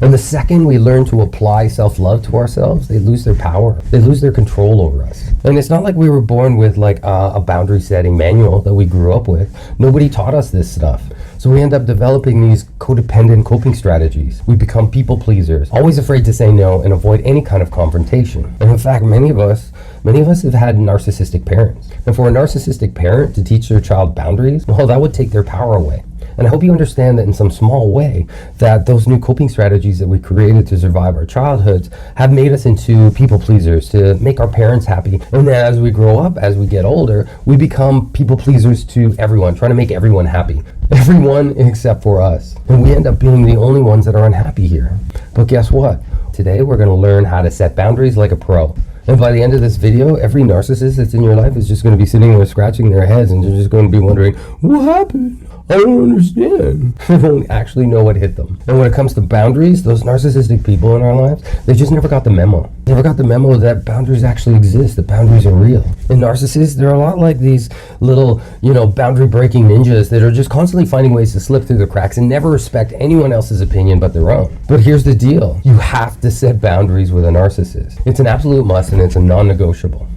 And the second we learn to apply self-love to ourselves, they lose their power. They lose their control over us. And it's not like we were born with like a boundary setting manual that we grew up with. Nobody taught us this stuff. So we end up developing these codependent coping strategies. We become people pleasers, always afraid to say no and avoid any kind of confrontation. And in fact, many of us have had narcissistic parents. And for a narcissistic parent to teach their child boundaries, well, that would take their power away. And I hope you understand that in some small way that those new coping strategies that we created to survive our childhoods have made us into people pleasers to make our parents happy. And then as we grow up, as we get older, we become people pleasers to everyone, trying to make everyone happy. Everyone except for us. And we end up being the only ones that are unhappy here. But guess what? Today we're going to learn how to set boundaries like a pro. And by the end of this video, every narcissist that's in your life is just going to be sitting there scratching their heads and they're just going to be wondering, what happened? I don't understand. They don't actually know what hit them. And when it comes to boundaries, those narcissistic people in our lives, they just never got the memo. Never got the memo that boundaries actually exist, that boundaries are real. And narcissists, they're a lot like these little, boundary breaking ninjas that are just constantly finding ways to slip through the cracks and never respect anyone else's opinion but their own. But here's the deal. You have to set boundaries with a narcissist. It's an absolute must and it's a non-negotiable.